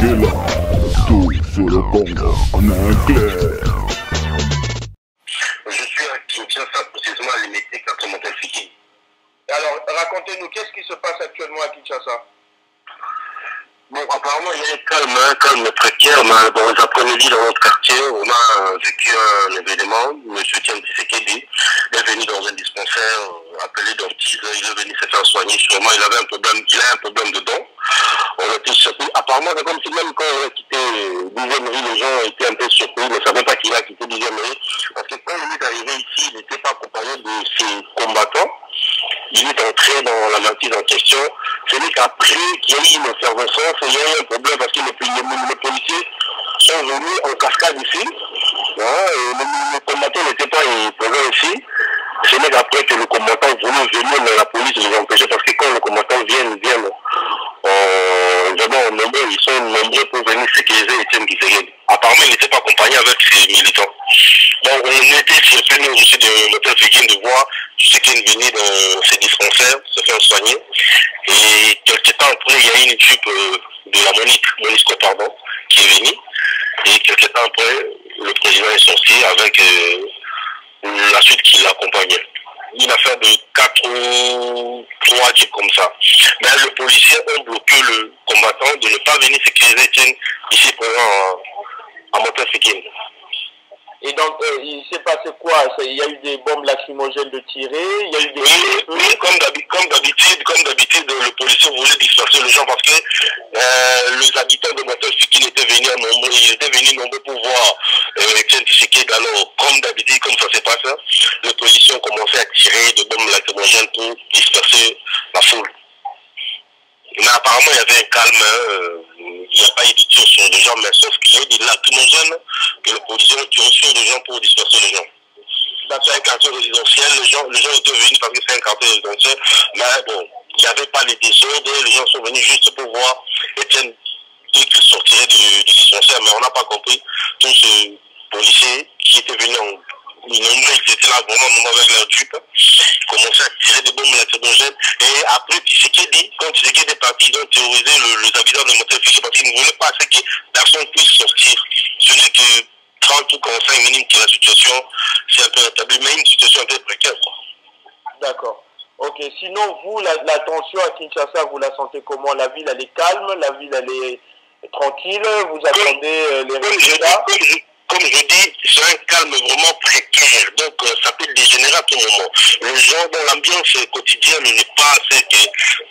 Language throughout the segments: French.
là, tout sur le Congo, en un clair. Je suis à Kinshasa, précisément à l'Imété, quand on m'appelle Fiki. Alors, racontez-nous, qu'est-ce qui se passe actuellement à Kinshasa? Bon, apparemment, il y a un calme précaire, mais dans les après-midi, dans notre quartier, on a vécu un événement. Monsieur Tiam Tshisekedi est venu dans un dispensaire appelé Dortiz. Il est venu se faire soigner. Sûrement, il a un problème de dents. On était surpris. Apparemment, c'est comme si même quand on a quitté 10e rue, les gens étaient un peu surpris, mais ne savaient pas qu'il a quitté 10e rue. Parce que quand il est arrivé ici, il n'était pas accompagné de ses combattants. Il est entré dans la matrice en question. C'est lui qu'après qu'il y a eu une effervescence, il y a eu un problème parce que les policiers sont venus en cascade ici. Hein, et les combattants n'étaient pas présents ici. C'est lui qu'après que les combattants voulaient venir, mais la police les empêchait parce que quand les combattants viennent vraiment nombreux, ils sont nombreux pour venir sécuriser Etienne Tshisekedi. Apparemment, il n'était pas accompagné avec ses militants. Donc, on était surpris aussi de l'hôtel Fékin de voir Tshisekedi venir dans ces dispensaires, se faire soigner. Et quelques temps après, il y a une équipe de la MONUSCO, qui est venue. Et quelques temps après, le président est sorti avec la suite qui l'accompagnait. Une affaire de 4 ou 3 types comme ça. Mais le policier a bloqué le combattant de ne pas venir sécuriser Etienne ici présent à Montafikin. Et donc, il s'est passé quoi? Il y a eu des bombes lacrymogènes de tirer, il y a eu des... Oui, comme d'habitude, le policier voulait disperser les gens parce que les habitants de Montafikin étaient venus nombreux pour voir Etienne Tshisekedi. Alors, comme d'habitude, comme ça se passe, les policiers ont commencé à tirer de bombes lacrymogènes pour disperser la foule. Mais apparemment, il y avait un calme, il n'y a pas eu de tir sur les gens, mais sauf qu'il y a des lacrymogènes que le policier a tiré sur les gens pour disperser les gens. C'est un quartier résidentiel, les gens étaient venus parce que c'est un quartier résidentiel, mais bon, il n'y avait pas les désordres, les gens sont venus juste pour voir Etienne dès qu'il sortirait du dispensaire, mais on n'a pas compris tous ces policiers qui étaient venus ils étaient là vraiment avec leur jupe, ils commençaient à tirer des bombes lacrymogènes. Et après, quand Tshisekedi est parti, ils ont terrorisé les habitants de Montafikin parce qu'ils ne voulaient pas que personne puisse sortir. Ce n'est que 30 ou 45 minutes que la situation s'est un peu rétablie, mais une situation un peu précaire. D'accord. Ok, sinon, vous, la tension à Kinshasa, vous la sentez comment? La ville, elle est calme, la ville, elle est tranquille, vous attendez les résultats? Comme je dis, c'est un calme vraiment précaire, donc ça peut dégénérer à tout moment. Les gens dans l'ambiance quotidienne n'est pas ce que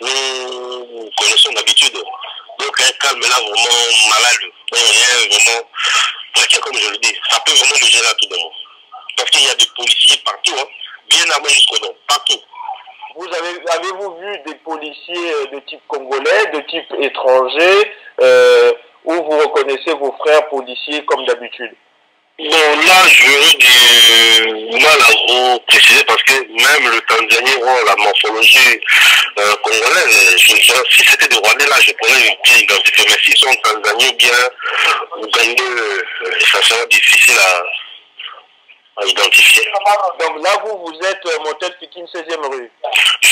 nous connaissons d'habitude. Donc un calme là vraiment malade, rien vraiment précaire comme je le dis. Ça peut vraiment dégénérer à tout moment. Parce qu'il y a des policiers partout, hein, bien armés jusqu'au dos, partout. Avez-vous vu des policiers de type congolais, de type étranger, où vous reconnaissez vos frères policiers comme d'habitude? Bon, là, j'aurais du mal à vous préciser parce que même le Tanzanie, la morphologie congolaise, si c'était des Rwandais, là, je pourrais bien identifier. Mais s'ils sont Tanzaniens ou bien Ougandais, ça sera difficile à identifier. Donc là, vous êtes Montafikin 16e rue. Je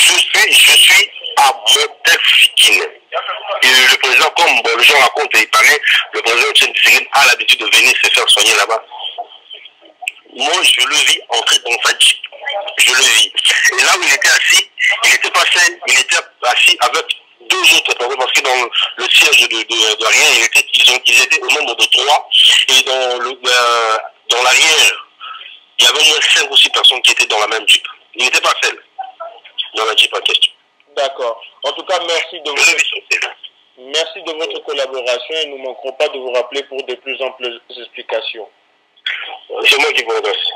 suis à Montafikin. Et le président, comme les gens racontent et il parlait, le président Tshisekedi a l'habitude de venir se faire soigner là-bas. Moi, je le vis entrer dans sa jeep. Je le vis. Et là où il était assis, il n'était pas seul, il était assis avec 2 autres personnes parce que dans le siège de rien, ils étaient au nombre de 3. Et dans l'arrière, il y avait au moins 5 ou 6 personnes qui étaient dans la même jeep. Il n'était pas seul dans la jeep en question. D'accord. En tout cas, merci de votre collaboration et nous ne manquerons pas de vous rappeler pour de plus amples explications. C'est moi qui vous remercie.